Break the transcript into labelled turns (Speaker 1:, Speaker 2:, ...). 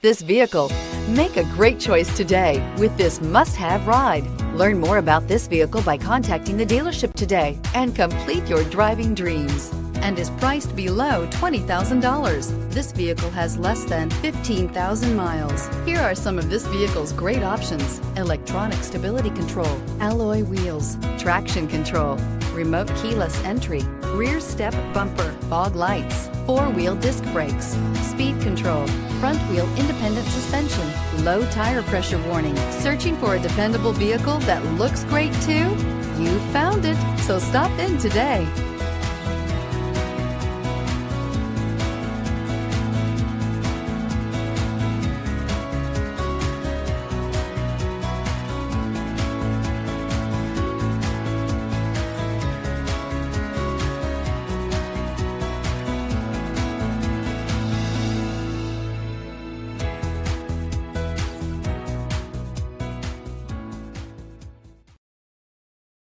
Speaker 1: this vehicle. Make a great choice today with this must-have ride. Learn more about this vehicle by contacting the dealership today and complete your driving dreams, and is priced below $20,000. This vehicle has less than 15,000 miles. Here are some of this vehicle's great options: electronic stability control, alloy wheels, traction control, remote keyless entry, rear step bumper, fog lights, four-wheel disc brakes, speed control, front wheel independent suspension, low tire pressure warning. Searching for a dependable vehicle that looks great too? You found it, so stop in today.